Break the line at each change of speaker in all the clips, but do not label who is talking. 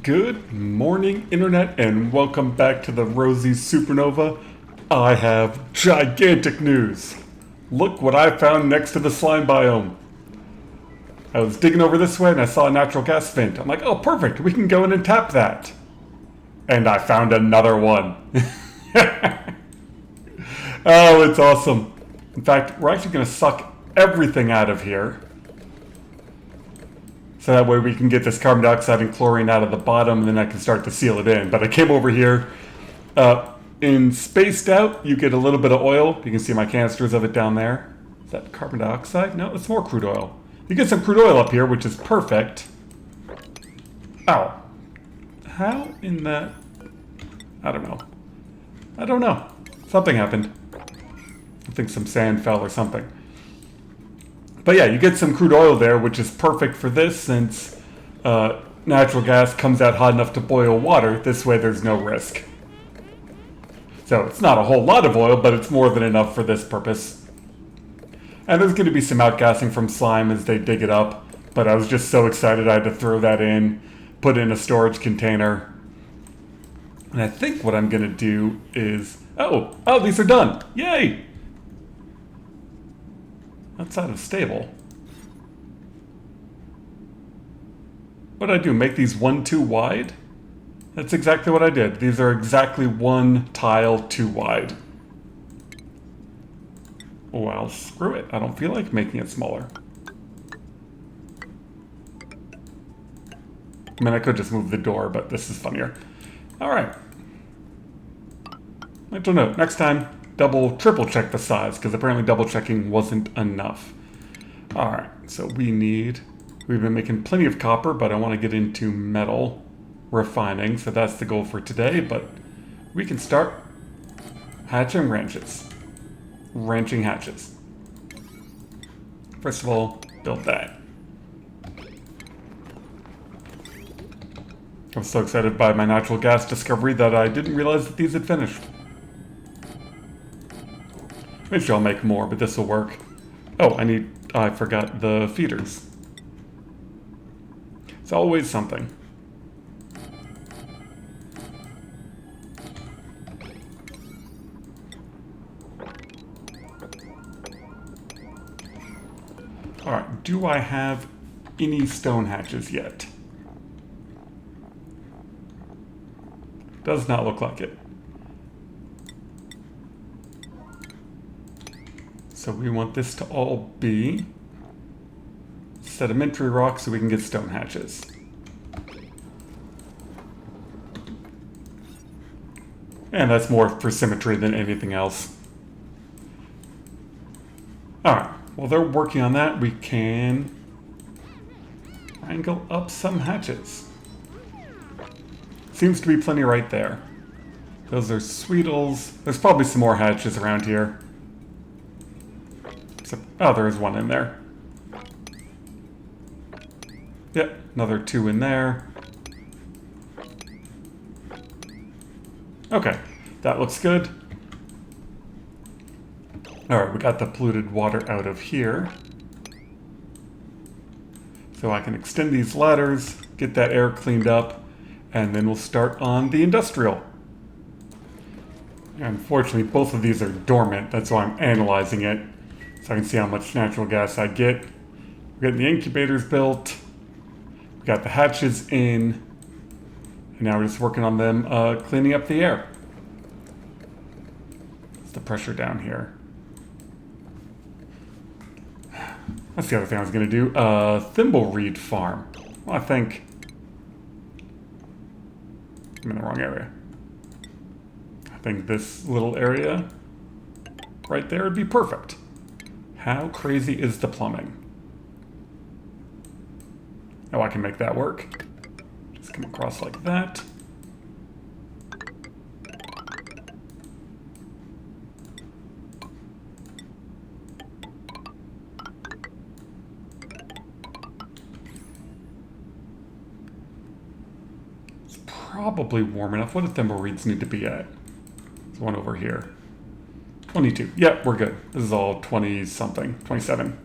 Good morning, Internet, and welcome back to the Rosy Supernova. I have gigantic news. Look what I found next to the slime biome. I was digging over this way and I saw a natural gas vent. I'm like, oh, perfect, we can go in and tap that. And I found another one. Oh, it's awesome. In fact, we're actually going to suck everything out of here. So that way we can get this carbon dioxide and chlorine out of the bottom, and then I can start to seal it in. But I came over here. In Spaced Out, you get a little bit of oil. You can see my canisters of it down there. Is that carbon dioxide? No, it's more crude oil. You get some crude oil up here, which is perfect. Ow. How in that... I don't know. Something happened. I think some sand fell or something. But yeah, you get some crude oil there, which is perfect for this since natural gas comes out hot enough to boil water. This way there's no risk. So it's not a whole lot of oil, but it's more than enough for this purpose. And there's going to be some outgassing from slime as they dig it up. But I was just so excited I had to throw that in, put it in a storage container. And I think what I'm going to do is... Oh, these are done. Yay! Outside of stable. What did I do? Make these 1 too wide? That's exactly what I did. These are exactly 1 tile too wide. Well, screw it. I don't feel like making it smaller. I mean, I could just move the door, but this is funnier. Alright. I don't know. Next time, triple check the size, because apparently double checking wasn't enough. Alright, so we've been making plenty of copper, but I want to get into metal refining, so that's the goal for today, but we can start hatching ranches. Ranching hatches. First of all, build that. I was so excited by my natural gas discovery that I didn't realize that these had finished. Eventually I'll make more, but this will work. Oh, I forgot the feeders. It's always something. Alright, do I have any stone hatches yet? Does not look like it. So we want this to all be sedimentary rock so we can get stone hatches. And that's more for symmetry than anything else. Alright, while they're working on that, we can angle up some hatches. Seems to be plenty right there. Those are sweetles. There's probably some more hatches around here. Oh, there is one in there. Yep, another 2 in there. Okay, that looks good. Alright, we got the polluted water out of here. So I can extend these ladders, get that air cleaned up, and then we'll start on the industrial. Unfortunately, both of these are dormant, that's why I'm analyzing it. So I can see how much natural gas I get. We're getting the incubators built. We got the hatches in. And now we're just working on them cleaning up the air. What's the pressure down here? That's the other thing I was going to do. Thimble reed farm. Well, I think I'm in the wrong area. I think this little area right there would be perfect. How crazy is the plumbing? Oh, I can make that work. Just come across like that. It's probably warm enough. What do thimble reeds need to be at? There's one over here. 22. Yep, we're good. This is all 20-something. 27.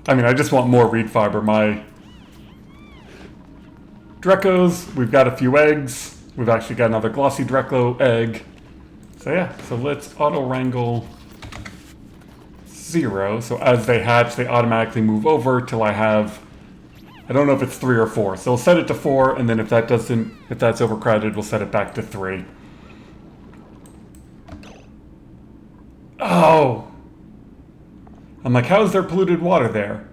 I mean, I just want more reed fiber. My Dracos, we've got a few eggs. We've actually got another glossy Draco egg. So yeah, so let's auto-wrangle 0. So as they hatch, they automatically move over till I have... I don't know if it's 3 or 4. So we'll set it to 4, and then if that's overcrowded, we'll set it back to 3. Oh! I'm like, how is there polluted water there?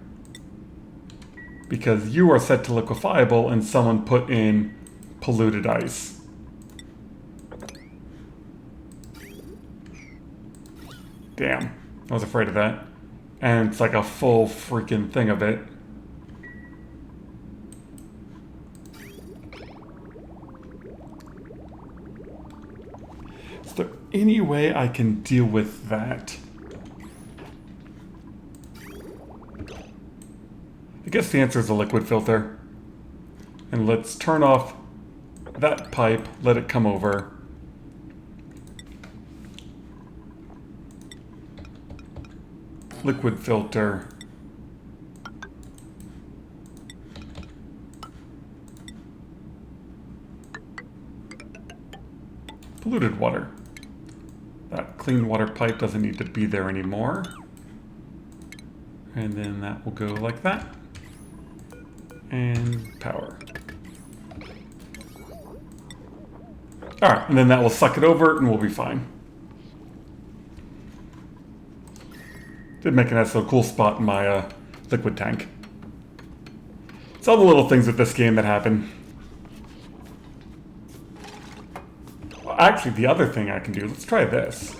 Because you are set to liquefiable and someone put in polluted ice. Damn. I was afraid of that. And it's like a full freaking thing of it. Is there any way I can deal with that? I guess the answer is a liquid filter. And let's turn off that pipe, let it come over. Liquid filter. Polluted water. That clean water pipe doesn't need to be there anymore. And then that will go like that. And power. Alright, and then that will suck it over and we'll be fine. Did make a nice little cool spot in my liquid tank. It's all the little things with this game that happen. Well, actually, the other thing I can do, let's try this.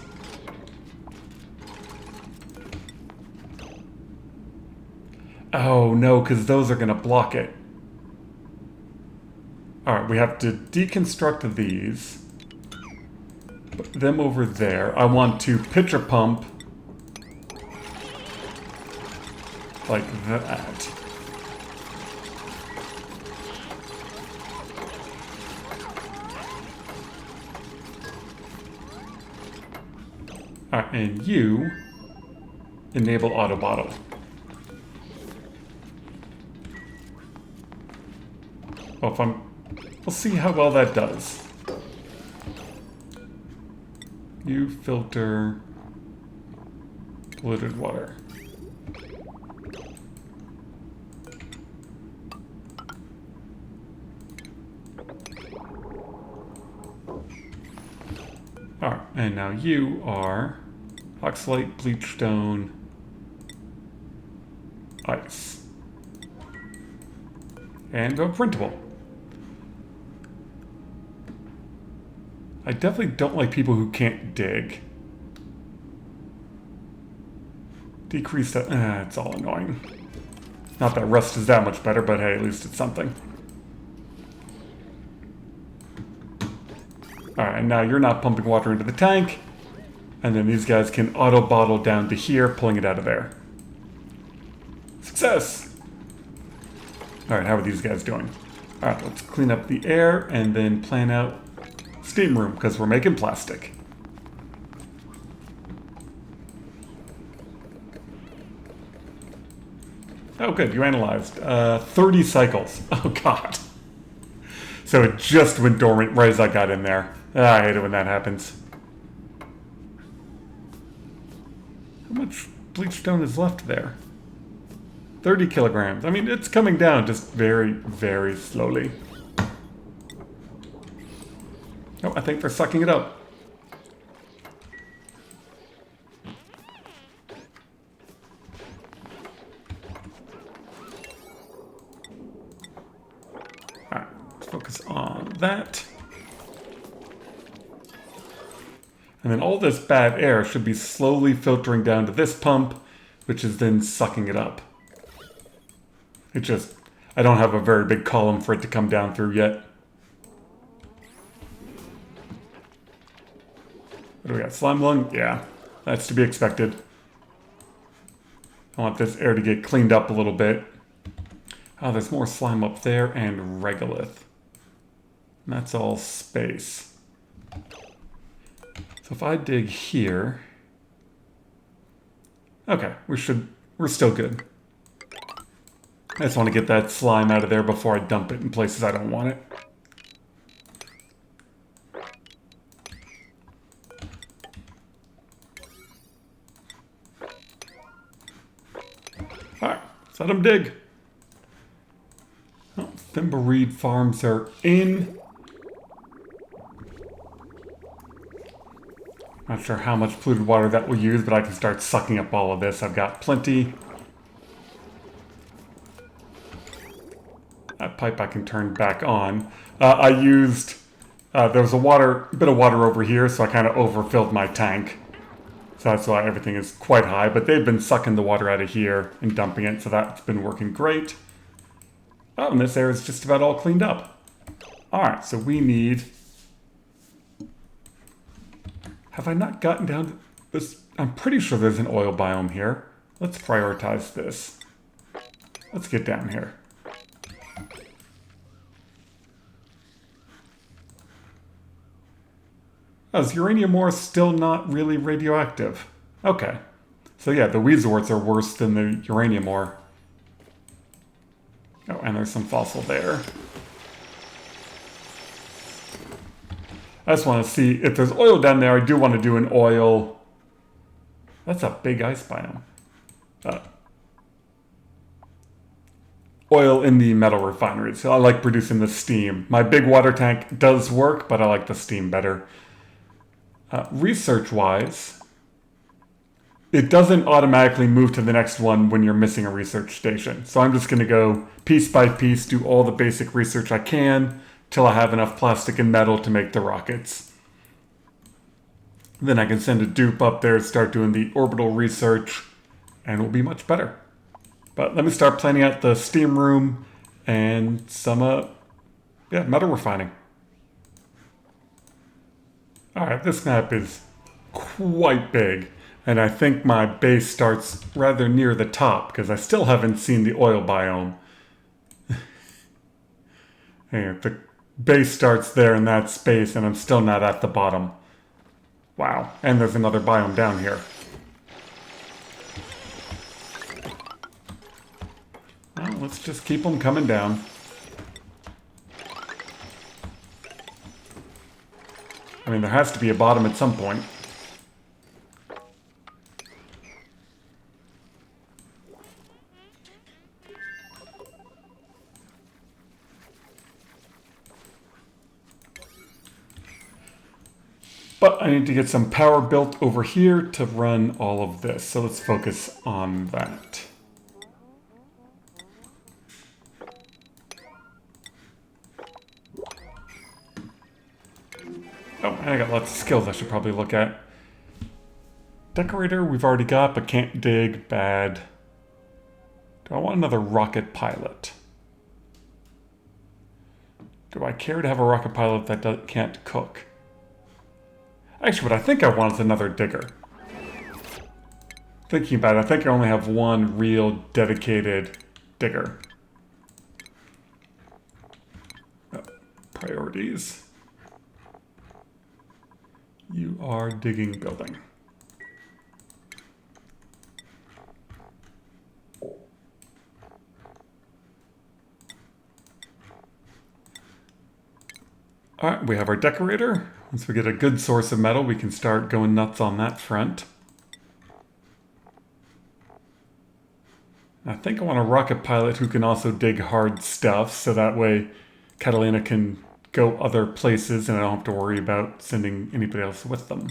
Oh no, because those are going to block it. Alright, we have to deconstruct these. Put them over there. I want to pitcher pump like that. Alright, and you enable auto bottle. Well, if we'll see how well that does. You filter polluted water. Alright, and now you are oxalate, bleach stone, ice. And go printable. I definitely don't like people who can't dig. Decrease that. It's all annoying. Not that rust is that much better, but hey, at least it's something. Alright, and now you're not pumping water into the tank. And then these guys can auto-bottle down to here, pulling it out of there. Success! Alright, how are these guys doing? Alright, let's clean up the air and then plan out steam room, because we're making plastic. Oh good, you analyzed. 30 cycles. Oh god. So it just went dormant right as I got in there. I hate it when that happens. How much bleach stone is left there? 30 kilograms. I mean, it's coming down just very, very slowly. Oh, I think they're sucking it up. Alright, let's focus on that. And then all this bad air should be slowly filtering down to this pump, which is then sucking it up. It just, I don't have a very big column for it to come down through yet. What do we got? Slime lung? Yeah, that's to be expected. I want this air to get cleaned up a little bit. Oh, there's more slime up there and regolith. And that's all space. So if I dig here... Okay, we're still good. I just want to get that slime out of there before I dump it in places I don't want it. Alright, let's let them dig. Oh, Thimbleweed farms are in. Not sure how much polluted water that will use, but I can start sucking up all of this. I've got plenty. That pipe I can turn back on. I used, there was a bit of water over here, so I kind of overfilled my tank. So that's why everything is quite high, but they've been sucking the water out of here and dumping it, so that's been working great. Oh, and this area is just about all cleaned up. Alright, so we need... Have I not gotten down to this? I'm pretty sure there's an oil biome here. Let's prioritize this. Let's get down here. Oh, is uranium ore still not really radioactive? Okay. So yeah, the weezeworts are worse than the uranium ore. Oh, and there's some fossil there. I just want to see if there's oil down there. I do want to do an oil. That's a big ice biome. Oil in the metal refinery. So I like producing the steam. My big water tank does work, but I like the steam better. Research-wise, it doesn't automatically move to the next one when you're missing a research station. So I'm just going to go piece by piece, do all the basic research I can, till I have enough plastic and metal to make the rockets. Then I can send a dupe up there, start doing the orbital research, and it'll be much better. But let me start planning out the steam room and some metal refining. Alright, this map is quite big, and I think my base starts rather near the top, because I still haven't seen the oil biome. And the base starts there in that space, and I'm still not at the bottom. Wow, and there's another biome down here. Well, let's just keep them coming down. I mean, there has to be a bottom at some point. But I need to get some power built over here to run all of this. So let's focus on that. Oh, and I got lots of skills I should probably look at. Decorator we've already got, but can't dig. Bad. Do I want another rocket pilot? Do I care to have a rocket pilot that can't cook? Actually, what I think I want is another digger. Thinking about it, I think I only have one real dedicated digger. Oh, priorities. You are digging building. Alright, we have our decorator. Once we get a good source of metal, we can start going nuts on that front. I think I want a rocket pilot who can also dig hard stuff, so that way Catalina can go other places and I don't have to worry about sending anybody else with them.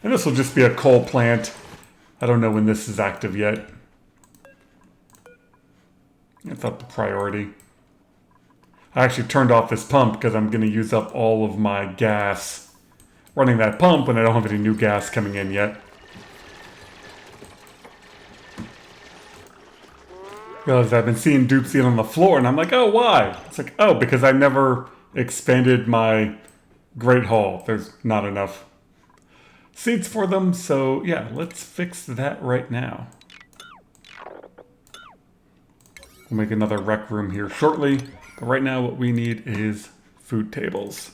And this will just be a coal plant. I don't know when this is active yet. It's up the priority. I actually turned off this pump because I'm going to use up all of my gas running that pump when I don't have any new gas coming in yet. Realized I've been seeing dupes eat on the floor and I'm like, oh, why? It's like, oh, because I never expanded my Great Hall. There's not enough seats for them, so yeah, let's fix that right now. We'll make another rec room here shortly, but right now what we need is food tables.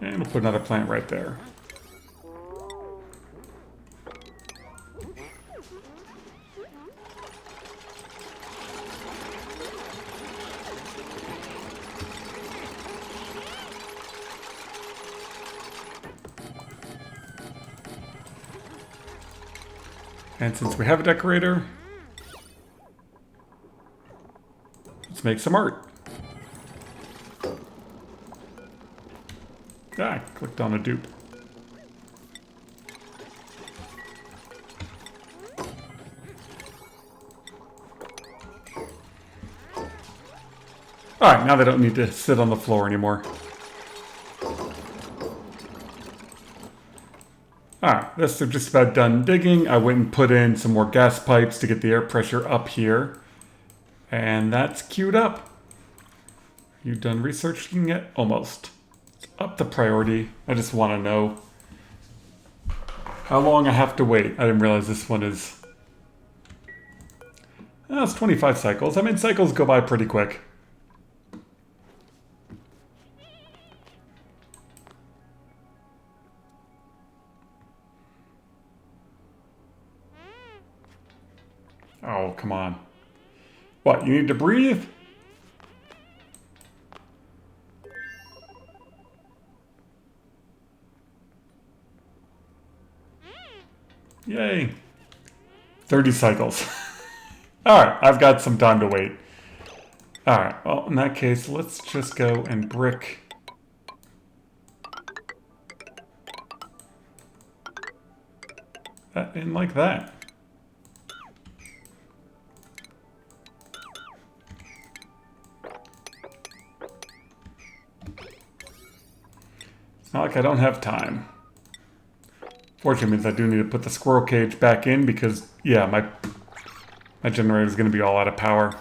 And we'll put another plant right there. And since we have a decorator, let's make some art. Ah, I clicked on a dupe. Alright, now they don't need to sit on the floor anymore. Alright, they're just about done digging. I went and put in some more gas pipes to get the air pressure up here. And that's queued up. You done researching yet? Almost. It's up the priority. I just want to know how long I have to wait. I didn't realize this one is... Oh, it's 25 cycles. I mean, cycles go by pretty quick. Oh, come on. What, you need to breathe? Yay. 30 cycles. Alright, I've got some time to wait. Alright, well, in that case, let's just go and brick that in like that. It's not like I don't have time. Fortunately means I do need to put the squirrel cage back in because, yeah, my generator is going to be all out of power.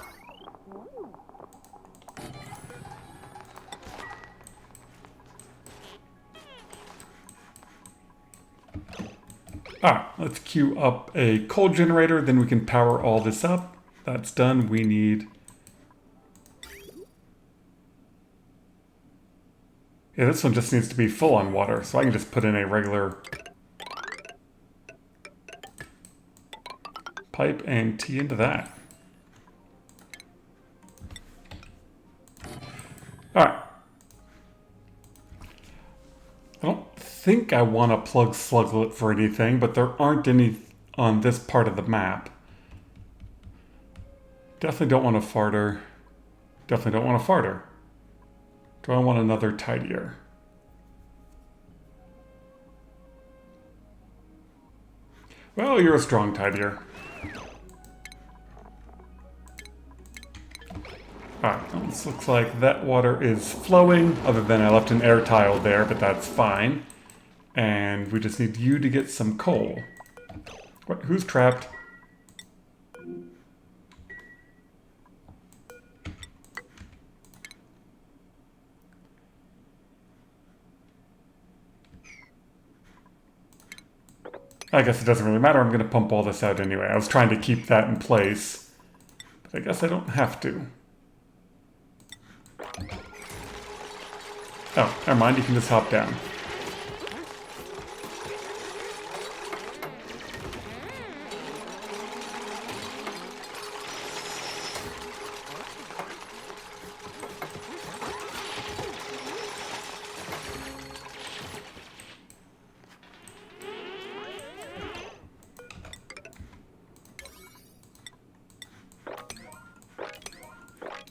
Alright, let's queue up a coal generator, then we can power all this up. That's done. We need... Yeah, this one just needs to be full on water, so I can just put in a regular pipe and tee into that. Alright. I don't think I want to plug Sluglet for anything, but there aren't any on this part of the map. Definitely don't want a farter. Definitely don't want a farter. Do I want another tidier? Well, you're a strong tidier. Alright, this looks like that water is flowing, other than I left an air tile there, but that's fine. And we just need you to get some coal. What? Who's trapped? I guess it doesn't really matter. I'm going to pump all this out anyway. I was trying to keep that in place, but I guess I don't have to. Oh, never mind. You can just hop down.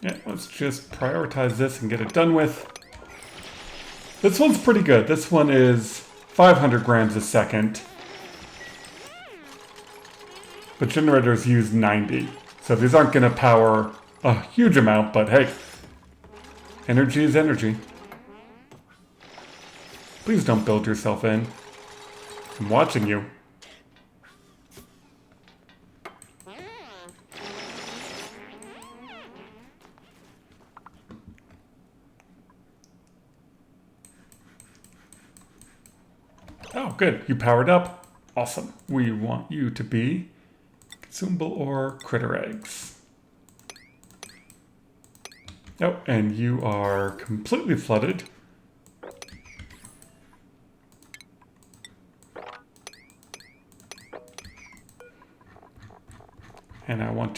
Yeah, let's just prioritize this and get it done with. This one's pretty good. This one is 500 grams a second. But generators use 90. So these aren't going to power a huge amount, but hey, energy is energy. Please don't build yourself in. I'm watching you. Oh, good. You powered up. Awesome. We want you to be consumable or critter eggs. Oh, and you are completely flooded.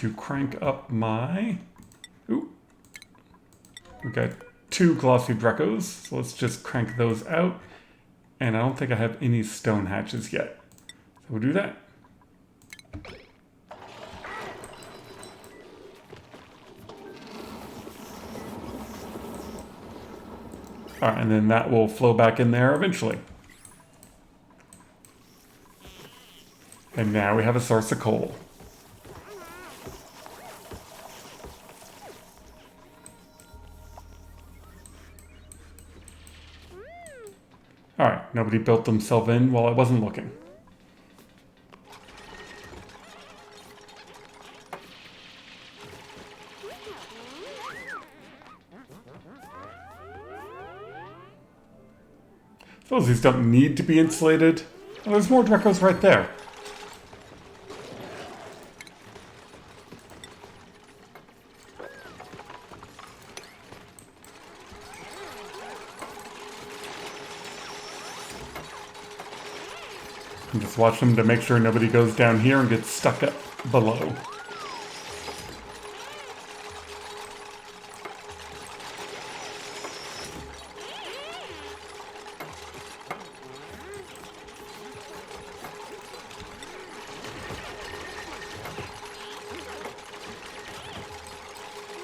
to crank up my... Ooh. We got 2 glossy Dracos, so let's just crank those out. And I don't think I have any stone hatches yet. So we'll do that. Alright, and then that will flow back in there eventually. And now we have a source of coal. Alright, nobody built themselves in while I wasn't looking. Suppose these don't need to be insulated. Oh, there's more Dracos right there. And just watch them to make sure nobody goes down here and gets stuck up below.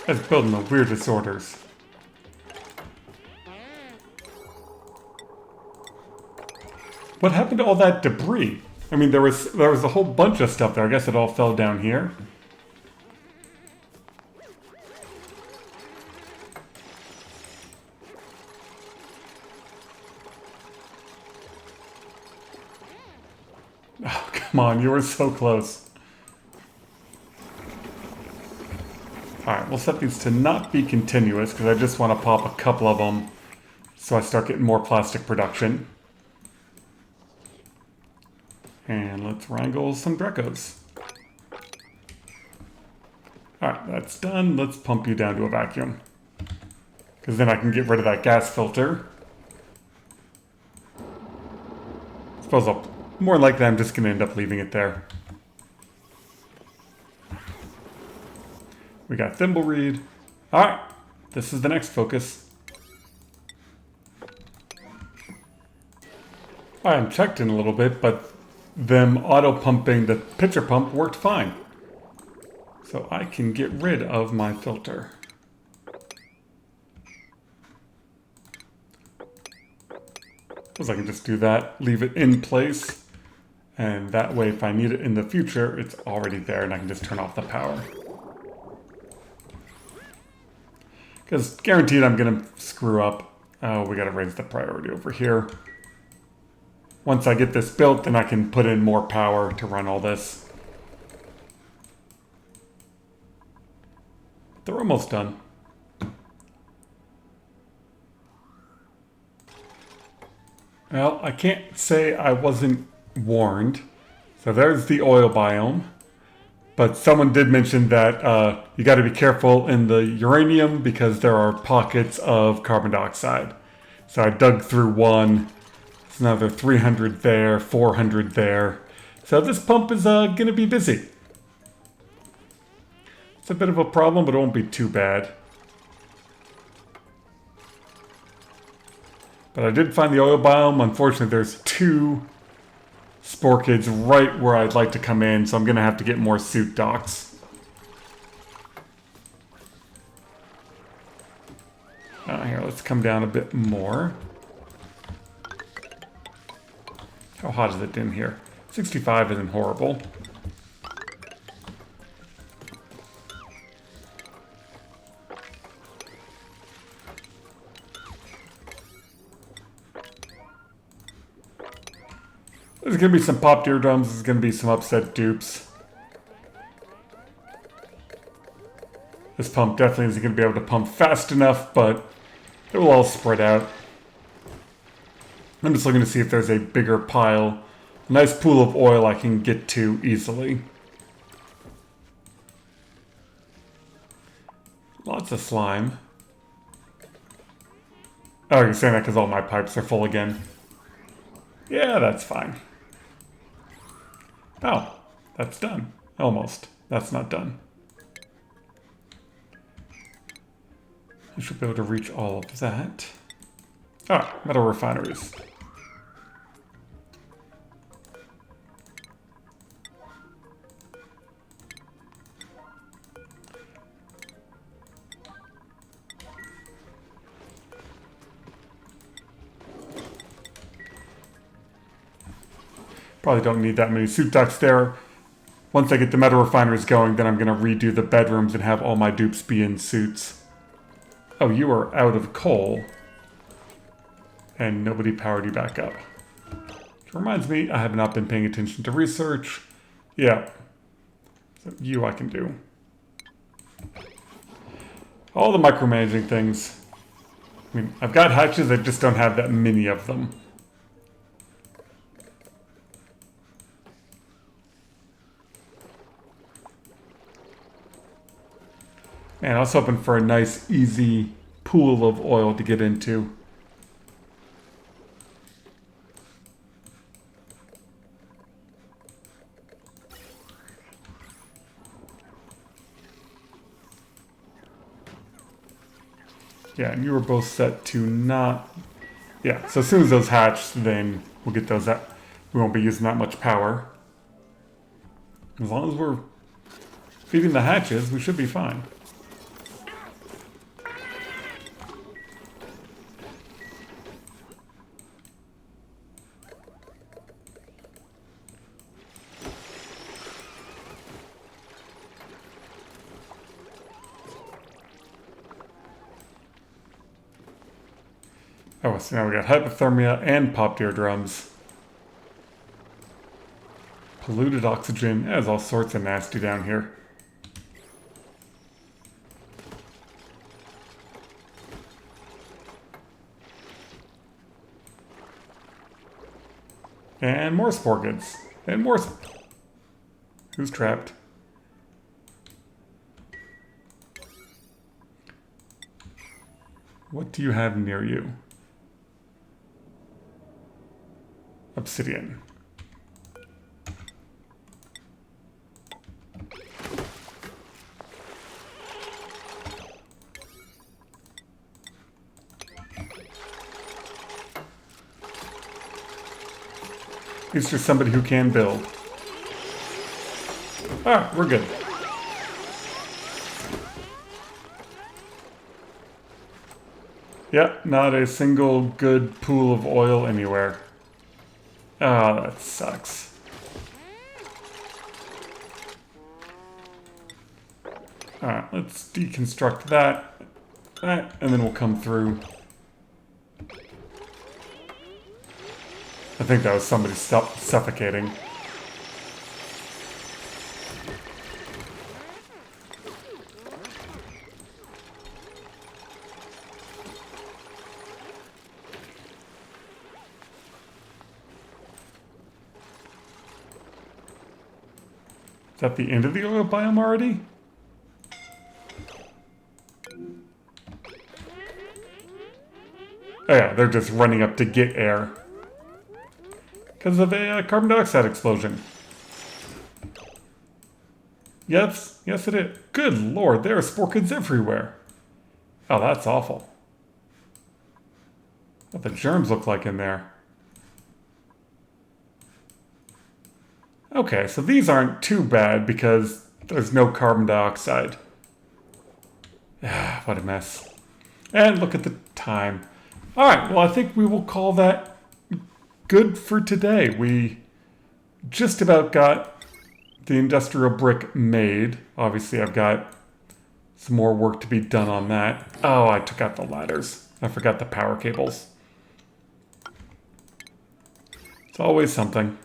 It's building the weirdest orders. What happened to all that debris? I mean, there was a whole bunch of stuff there. I guess it all fell down here. Oh, come on, you were so close. Alright, we'll set these to not be continuous because I just want to pop a couple of them so I start getting more plastic production. And let's wrangle some Dracos. Alright, that's done. Let's pump you down to a vacuum. Because then I can get rid of that gas filter. Suppose more likely I'm just going to end up leaving it there. We got Thimble reed. Alright, this is the next focus. I am checked in a little bit, but them auto-pumping the pitcher pump worked fine. So I can get rid of my filter. Suppose I can just do that, leave it in place, and that way if I need it in the future, it's already there and I can just turn off the power. Because guaranteed I'm going to screw up. Oh, we got to raise the priority over here. Once I get this built, then I can put in more power to run all this. They're almost done. Well, I can't say I wasn't warned. So there's the oil biome. But someone did mention that you got to be careful in the uranium because there are pockets of carbon dioxide. So I dug through one. There's another 300 there, 400 there. So this pump is going to be busy. It's a bit of a problem, but it won't be too bad. But I did find the oil biome. Unfortunately, there's 2 spore kids right where I'd like to come in, so I'm going to have to get more suit docks. Here, let's come down a bit more. How hot is it in here? 65 isn't horrible. There's going to be some popped eardrums. There's going to be some upset dupes. This pump definitely isn't going to be able to pump fast enough, but it will all spread out. I'm just looking to see if there's a bigger pile. A nice pool of oil I can get to easily. Lots of slime. Oh, you're saying that because all my pipes are full again. Yeah, that's fine. Oh, that's done. Almost. That's not done. I should be able to reach all of that. Ah, metal refineries. Probably don't need that many suit ducts there. Once I get the metal refineries going, then I'm going to redo the bedrooms and have all my dupes be in suits. Oh, you are out of coal. And nobody powered you back up. Which reminds me, I have not been paying attention to research. Yeah. So you I can do. All the micromanaging things. I mean, I've got hatches, I just don't have that many of them. Man, I was hoping for a nice, easy pool of oil to get into. Yeah, and you were both set to not... Yeah, so as soon as those hatch, then we'll get those out. We won't be using that much power. As long as we're feeding the hatches, we should be fine. Oh, so now we got hypothermia and popped eardrums. Polluted oxygen. There's all sorts of nasty down here. And more spore goods. And more... Who's trapped? What do you have near you? Obsidian. He's just somebody who can build. Ah, we're good. Yep, not a single good pool of oil anywhere. Oh, that sucks. Alright, let's deconstruct that. And then we'll come through. I think that was somebody suffocating. Is that the end of the oil biome already? Oh yeah, they're just running up to get air. Because of a carbon dioxide explosion. Yes, yes it is. Good lord, there are spore kids everywhere. Oh, that's awful. What the germs look like in there. Okay, so these aren't too bad because there's no carbon dioxide. Ah, what a mess. And look at the time. Alright, well I think we will call that good for today. We just about got the industrial brick made. Obviously I've got some more work to be done on that. Oh, I took out the ladders. I forgot the power cables. It's always something.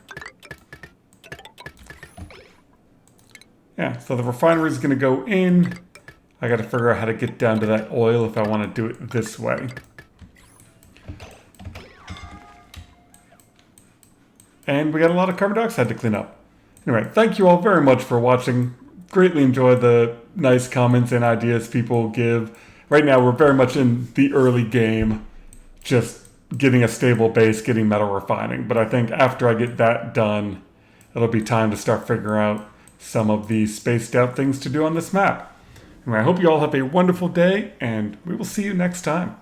Yeah, so the refinery is going to go in. I got to figure out how to get down to that oil if I want to do it this way. And we got a lot of carbon dioxide to clean up. Anyway, thank you all very much for watching. Greatly enjoy the nice comments and ideas people give. Right now we're very much in the early game, just getting a stable base, getting metal refining. But I think after I get that done, it'll be time to start figuring out some of the spaced out things to do on this map. Anyway, I hope you all have a wonderful day, and we will see you next time.